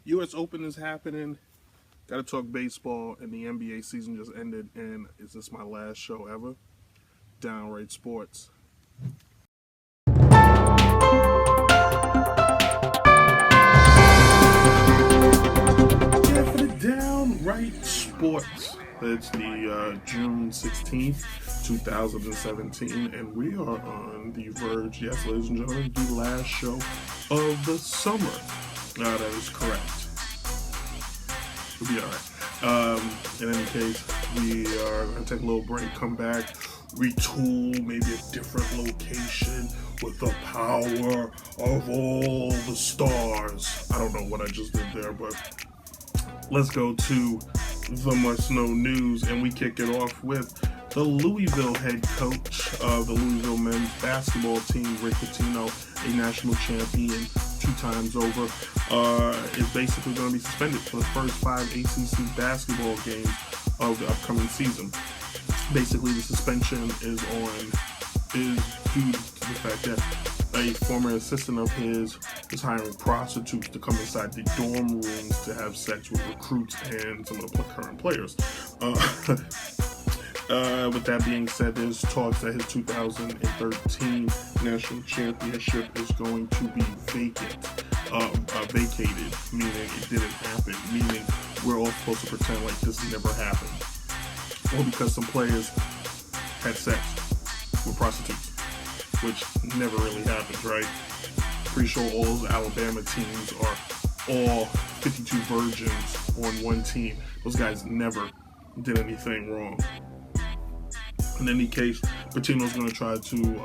U.S. Open is happening. Got to talk baseball, and the NBA season just ended. And is this my last show ever? Downright Sports. Yeah, for the Downright Sports. It's the June 16th, 2017, and we are on the verge, yes, ladies and gentlemen, the last show of the summer. That is correct. We'll be alright. In any case, we are going to take a little break, come back, retool, maybe a different location with the power of all the stars. I don't know what I just did there, but let's go to the must-know news, and we kick it off with the Louisville head coach of the Louisville men's basketball team, Rick Pitino, a national champion 2 times over, is basically going to be suspended for the first 5 ACC basketball games of the upcoming season. Basically, the suspension is due to the fact that a former assistant of his is hiring prostitutes to come inside the dorm rooms to have sex with recruits and some of the current players. With that being said, there's talks that his 2013 national championship is going to be vacated, meaning it didn't happen, meaning we're all supposed to pretend like this never happened. Or because some players had sex with prostitutes, which never really happens, right? Pretty sure all those Alabama teams are all 52 virgins on one team. Those guys never did anything wrong. In any case, Pitino's going to try to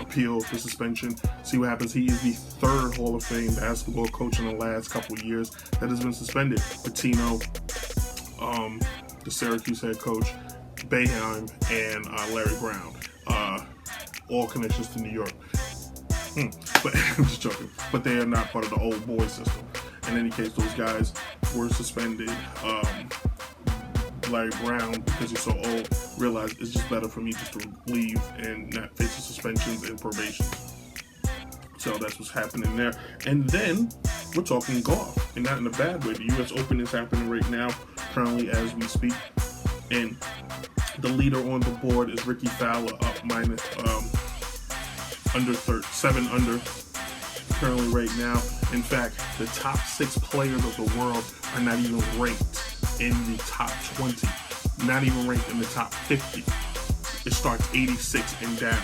appeal the suspension, see what happens. He is the 3rd Hall of Fame basketball coach in the last couple of years that has been suspended. Pitino, the Syracuse head coach, Boeheim, and Larry Brown, all connections to New York. But I'm just joking. But they are not part of the old boy system. In any case, those guys were suspended. Larry Brown, because he's so old, realized it's just better for me just to leave and not face the suspensions and probation. So that's what's happening there. And then we're talking golf, and not in a bad way. The U.S. Open is happening right now, currently as we speak, and the leader on the board is Ricky Fowler, up seven under currently right now. In fact, the top 6 players of the world are not even ranked in the top 20, not even ranked in the top 50. It starts 86 and down.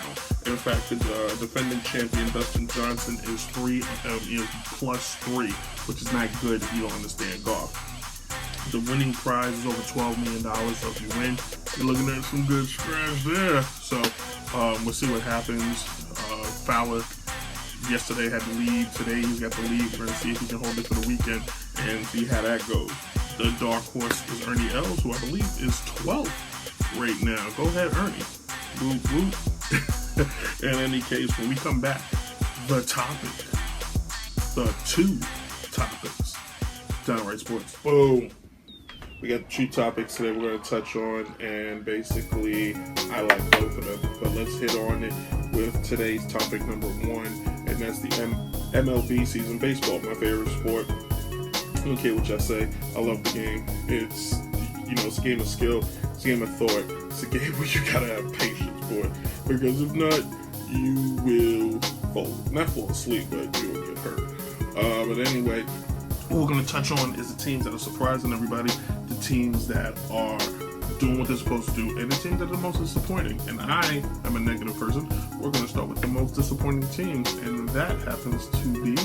In fact, the defending champion Dustin Johnson is +3, which is not good if you don't understand golf. The winning prize is over $12 million, so if you win, you're looking at some good scratch there. So we'll see what happens. Fowler yesterday had the lead. Today he's got the lead. We're going to see if he can hold it for the weekend and see how that goes. The dark horse is Ernie Els, who I believe is 12th right now. Go ahead, Ernie. Whoop, whoop. In any case, when we come back, the 2 topics. Downright Sports. Boom. We got 2 topics today we're going to touch on, and basically, I like both of them. But let's hit on it with today's topic number 1, and that's the MLB season. Baseball, my favorite sport. I don't care what y'all say. I love the game. It's a game of skill. It's a game of thought. It's a game where you gotta have patience for it. Because if not, you will not fall asleep, but you will get hurt. But anyway, what we're gonna touch on is the teams that are surprising everybody, the teams that are doing what they're supposed to do, and the teams that are the most disappointing. And I am a negative person. We're gonna start with the most disappointing teams, and that happens to be,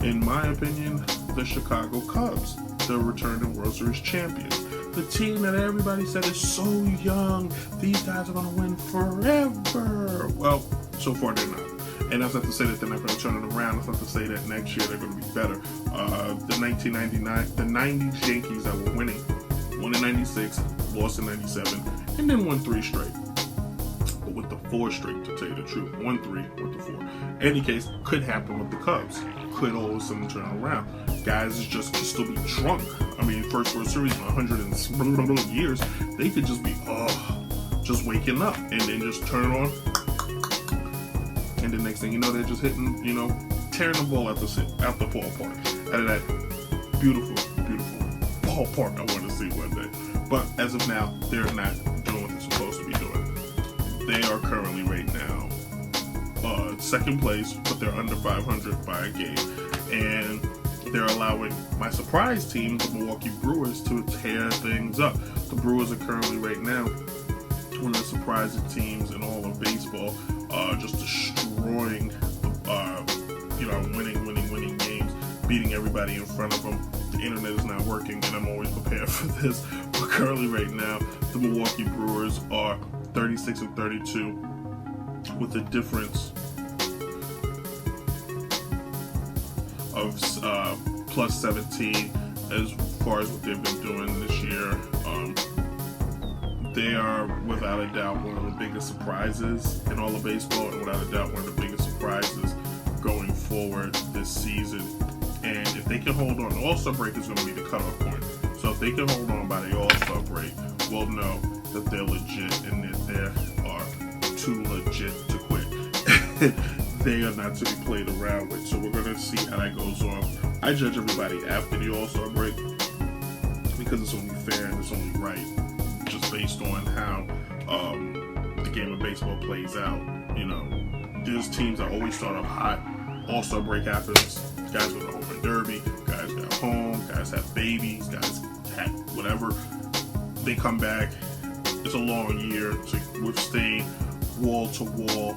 in my opinion, the Chicago Cubs, the returning World Series champions. The team that everybody said is so young, these guys are going to win forever. Well, so far they're not. And that's not to say that they're not going to turn it around. That's not to say that next year they're going to be better. The 90s Yankees that were winning, won in 96, lost in 97, and then won 3 straight. But with the 4 straight, to tell you the truth. 1-3 with the 4. Any case, could happen with the Cubs. Could all of a sudden turn around. Guys just could still be drunk. I mean, first World Series in 100 years, they could just be just waking up and then just turn on. And the next thing you know, they're just hitting, 10 tearing the ball out the ballpark, out of that beautiful, beautiful ballpark I want to see one day. But as of now, they're not doing what they're supposed to be doing. They are currently right now second place, but they're under 500 by a game, and they're allowing my surprise team, the Milwaukee Brewers, to tear things up. The Brewers are currently right now one of the surprising teams in all of baseball, just destroying, winning games, beating everybody in front of them. The internet is not working, and I'm always prepared for this. But currently, right now, the Milwaukee Brewers are 36-32, with a difference of plus 17 as far as what they've been doing this year. They are without a doubt one of the biggest surprises in all of baseball, and without a doubt one of the biggest surprises going forward this season. And if they can hold on, the All-Star break is going to be the cutoff point. So if they can hold on by the All-Star break, we'll know that they're legit and that they are too legit to quit. They are not to be played around with. So we're going to see how that goes on. I judge everybody after the All-Star break because it's only fair and it's only right, just based on how the game of baseball plays out. You know, there's teams that always start off hot. All-Star break happens. Guys go to home run derby. Guys got home. Guys have babies. Guys have whatever. They come back. It's a long year to withstand wall-to-wall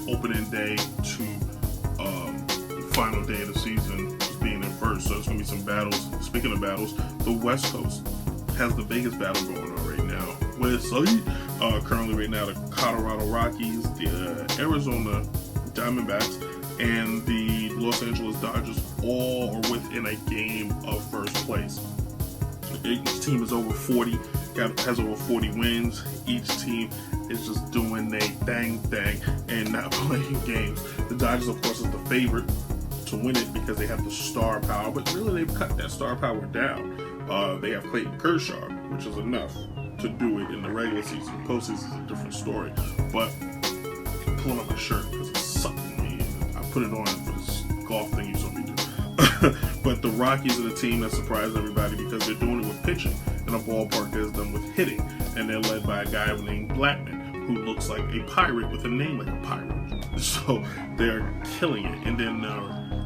opening day to final day of the season being in first. So there's going to be some battles. Speaking of battles, the West Coast has the biggest battle going on right now. Currently right now, the Colorado Rockies, the Arizona Diamondbacks, and the Los Angeles Dodgers all are within a game of first place. Each team is over 40, has over 40 wins. Each team is just doing their thing and not playing games. The Dodgers, of course, is the favorite to win it because they have the star power, but really they've cut that star power down. They have Clayton Kershaw, which is enough to do it in the regular season. Postseason is a different story. But I'm pulling up my shirt because it's sucking me in. I put it on for this golf thing you saw me do. But the Rockies are the team that surprised everybody because they're doing it with pitching in a ballpark that's done with hitting, and they're led by a guy named Blackman who looks like a pirate with a name like a pirate. So they're killing it. And then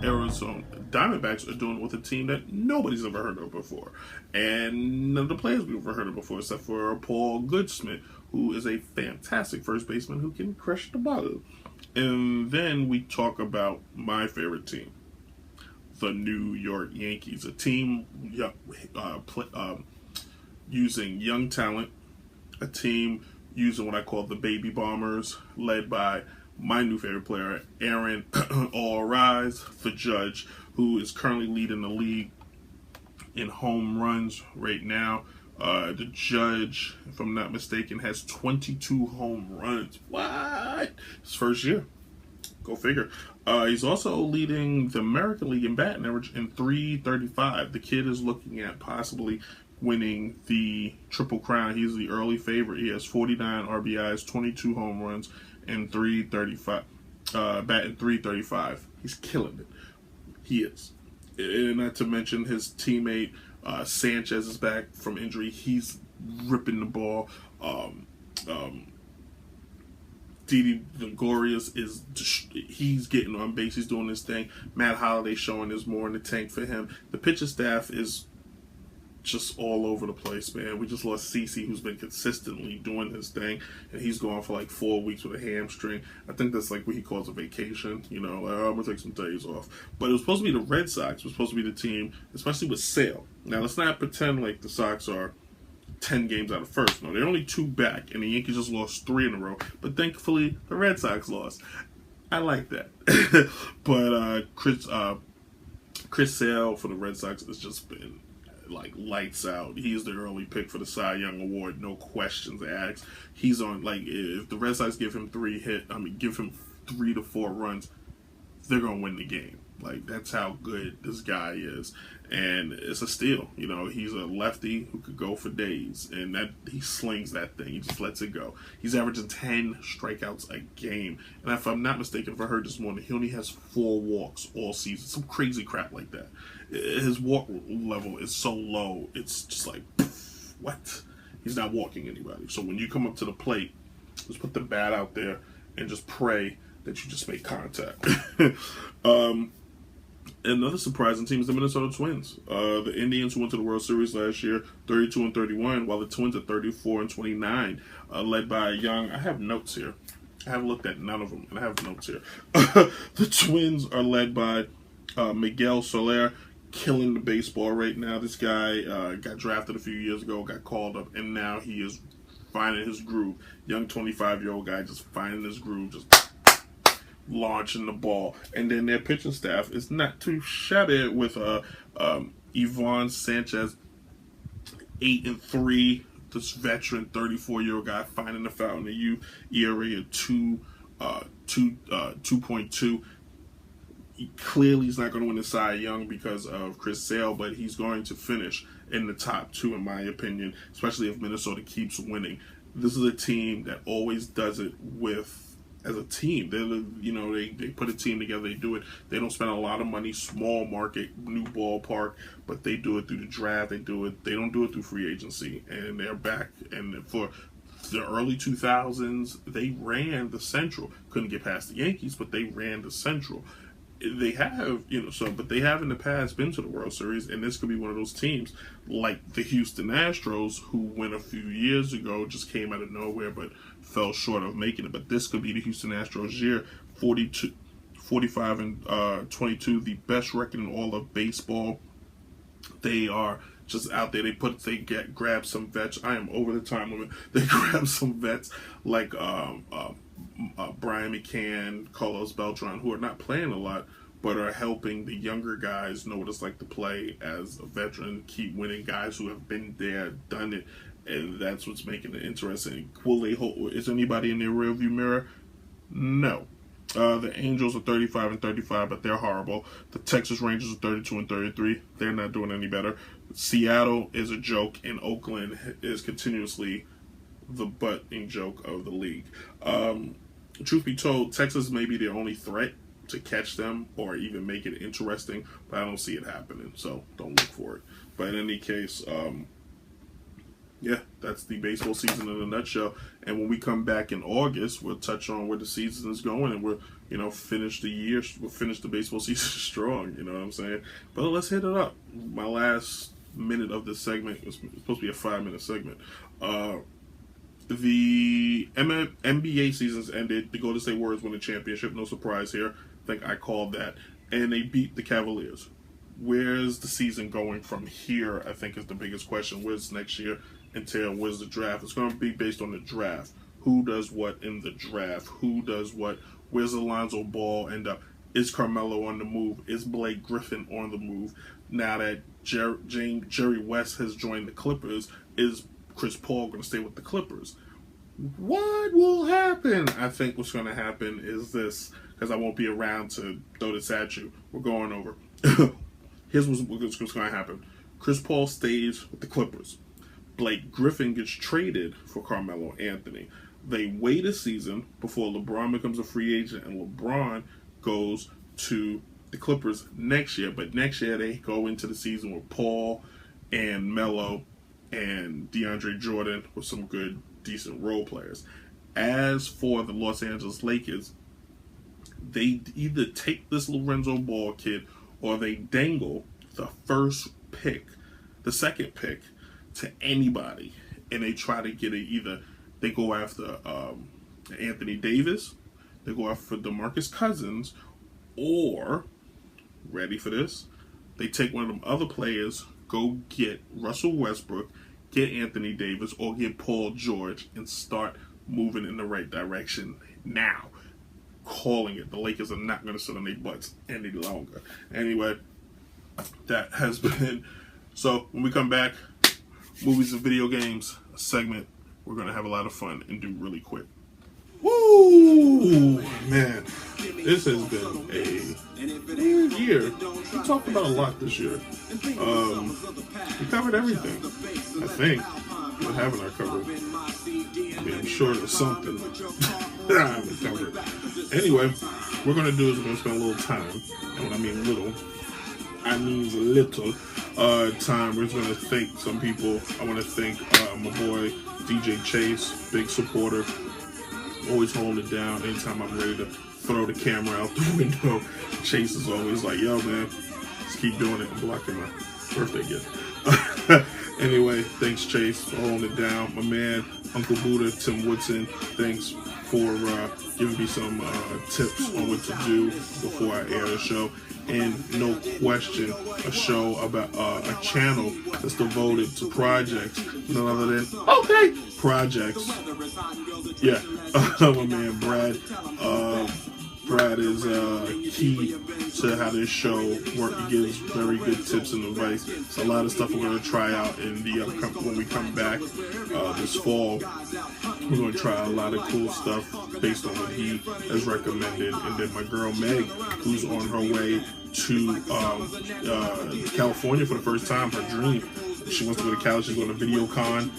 Arizona Diamondbacks are doing it with a team that nobody's ever heard of before, and none of the players we've ever heard of before, except for Paul Goldschmidt, who is a fantastic first baseman who can crush the ball. And then we talk about my favorite team, the New York Yankees, a team using young talent, a team using what I call the baby bombers, led by my new favorite player, Aaron All Rise, the Judge, who is currently leading the league in home runs right now. The Judge, if I'm not mistaken, has 22 home runs. What? His first year. Go figure. He's also leading the American League in batting average in .335. The kid is looking at possibly winning the Triple Crown. He's the early favorite. He has 49 RBIs, 22 home runs, and .335. Batting .335. He's killing it. He is. And not to mention his teammate Sanchez is back from injury. He's ripping the ball. Didi Gregorius he's getting on base. He's doing his thing. Matt Holliday showing there's more in the tank for him. The pitcher staff is just all over the place, man. We just lost CeCe, who's been consistently doing his thing, and he's gone for like 4 weeks with a hamstring. I think that's like what he calls a vacation. You know, like, I'm gonna take some days off. But it was supposed to be the Red Sox. It was supposed to be the team, especially with Sale. Now let's not pretend like the Sox are 10 games out of first. No, they're only 2 back, and the Yankees just lost 3 in a row. But thankfully, the Red Sox lost. I like that. But Chris Sale for the Red Sox has just been like lights out. He's the early pick for the Cy Young Award, no questions asked. He's on, like, if the Red Sox give him 3 to 4 runs, they're gonna win the game. Like, that's how good this guy is. And it's a steal. You know, he's a lefty who could go for days. And that he slings that thing. He just lets it go. He's averaging 10 strikeouts a game. And if I'm not mistaken, if I heard this morning, he only has 4 walks all season. Some crazy crap like that. His walk level is so low. It's just like, what? He's not walking anybody. So when you come up to the plate, just put the bat out there and just pray that you just make contact. Another surprising team is the Minnesota Twins. The Indians, who went to the World Series last year, 32-31, while the Twins are 34-29, led by a young. I have notes here. I haven't looked at none of them, and I have notes here. The Twins are led by Miguel Soler, killing the baseball right now. This guy got drafted a few years ago, got called up, and now he is finding his groove. Young 25-year-old guy just finding his groove, just launching the ball. And then their pitching staff is not too shabby with Ivan Sanchez, 8-3. This veteran 34-year-old guy finding the fountain. The ERA of 2.2. Clearly, he's not going to win the Cy Young because of Chris Sale, but he's going to finish in the top 2, in my opinion, especially if Minnesota keeps winning. This is a team that always does it as a team. They put a team together, they do it. They don't spend a lot of money, small market, new ballpark, but they do it through the draft. They don't do it through free agency, and they're back. And for the early 2000s, they ran the Central. Couldn't get past the Yankees, but they ran the Central. They have, but they have in the past been to the World Series, and this could be one of those teams like the Houston Astros, who went a few years ago, just came out of nowhere, but fell short of making it. But this could be the Houston Astros year, 45-22, the best record in all of baseball. They are just out there. Grab some vets. I am over the time limit. They grab some vets like Brian McCann, Carlos Beltran, who are not playing a lot, but are helping the younger guys know what it's like to play as a veteran, keep winning, guys who have been there, done it, and that's what's making it interesting. Is anybody in their rearview mirror? No. The Angels are 35-35, but they're horrible. The Texas Rangers are 32-33. They're not doing any better. Seattle is a joke, and Oakland is continuously the butt-ing joke of the league. Truth be told, Texas may be their only threat to catch them or even make it interesting, but I don't see it happening, so don't look for it. But in any case, that's the baseball season in a nutshell. And when we come back in August, we'll touch on where the season is going, and we'll finish the baseball season strong, you know what I'm saying? But let's hit it up. My last minute of this segment was supposed to be a 5-minute segment. The NBA season's ended. The Golden State Warriors won the championship. No surprise here. I think I called that. And they beat the Cavaliers. Where's the season going from here, I think, is the biggest question. Where's next year entail? Where's the draft? It's going to be based on the draft. Who does what in the draft? Who does what? Where's Alonzo Ball end up? Is Carmelo on the move? Is Blake Griffin on the move? Now that Jerry West has joined the Clippers, is Chris Paul going to stay with the Clippers? What will happen? I think what's going to happen is this, because I won't be around to throw this at you. We're going over. Here's what's going to happen. Chris Paul stays with the Clippers. Blake Griffin gets traded for Carmelo Anthony. They wait a season before LeBron becomes a free agent, and LeBron goes to the Clippers next year. But next year they go into the season with Paul and Melo and DeAndre Jordan with some good, decent role players. As for the Los Angeles Lakers, they either take this Lorenzo Ball kid or they dangle the second pick to anybody, and they try to get it. Either they go after Anthony Davis, they go after DeMarcus Cousins, or, ready for this, they take one of them other players, go get Russell Westbrook, get Anthony Davis, or get Paul George, and start moving in the right direction now. Calling it. The Lakers are not going to sit on their butts any longer. Anyway, that has been... So, when we come back, movies and video games segment, we're going to have a lot of fun and do really quick. Woo! Man, this has been a good year. We talked about a lot this year. We covered everything, I think. What haven't I covered? I mean, I'm sure there's something that I haven't covered. Anyway, what we're going to do is we're going to spend a little time. And when I mean little, I mean little time. We're just going to thank some people. I want to thank my boy, DJ Chase, big supporter. Always holding it down anytime I'm ready to throw the camera out the window. Chase is always like, yo, man, just keep doing it. I'm blocking my birthday gift. Anyway, thanks, Chase, for holding it down. My man, Uncle Buddha, Tim Woodson, thanks for giving me some tips on what to do before I air the show. And no question, a show about a channel that's devoted to projects, none other than projects. Yeah, my man Brad. Brad is key to how this show works. He gives very good tips and advice. It's a lot of stuff we're going to try out in the when we come back this fall. We're going to try a lot of cool stuff based on what he has recommended. And then my girl Meg, who's on her way to California for the first time, her dream. She wants to go to Cali. She's going to VideoCon.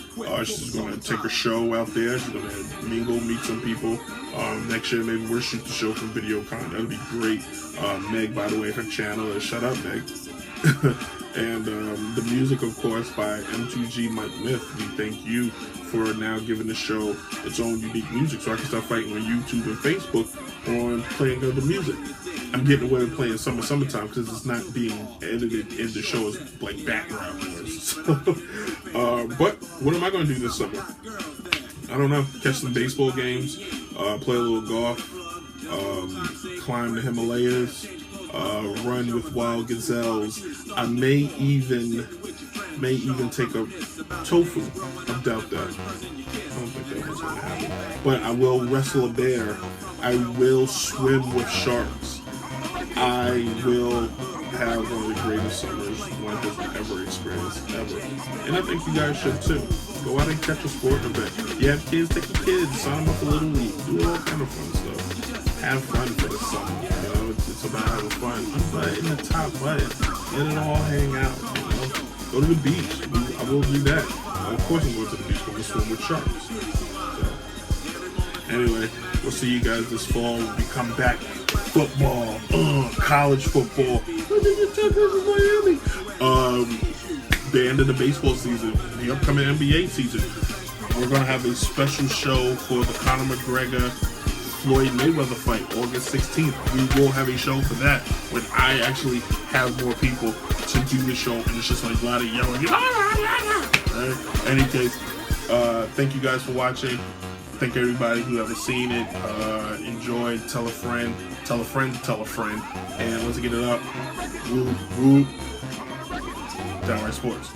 She's going to take her show out there. She's going to mingle, meet some people. Next year, maybe we'll shoot the show from VideoCon. That would be great. Meg, by the way, her channel is Shut Up, Meg. And the music, of course, by M2G Mike Myth. We thank you for now giving the show its own unique music so I can start fighting on YouTube and Facebook on playing other music. I'm getting away with playing Summertime because it's not being edited in the show as like background noise. But what am I going to do this summer? I don't know. Catch some baseball games, play a little golf, climb the Himalayas, run with wild gazelles. I may even take a tofu. I doubt that. I don't think that was going to happen. But I will wrestle a bear. I will swim with sharks. I will have one of the greatest summers one has ever experienced, ever. And I think you guys should too. Go out and catch a sporting event. You have kids, take your kids, sign them up for Little League, do all kind of fun stuff. Have fun for the summer. You know, it's about having fun. But in the top button, let it all hang out. You know, go to the beach. I will do that. Of course, I'm going to the beach. I'm going to swim with sharks. So, anyway, we'll see you guys this fall when we come back. Football, college football. Miami. The end of the baseball season, the upcoming NBA season. We're gonna have a special show for the Conor McGregor Floyd Mayweather fight, August 16th. We will have a show for that when I actually have more people to do the show, and it's just like a lot of yelling. Any case, thank you guys for watching. Thank everybody who ever seen it, enjoyed, tell a friend, tell a friend, tell a friend, and let's get it up. Woo, woo. Downright Sports.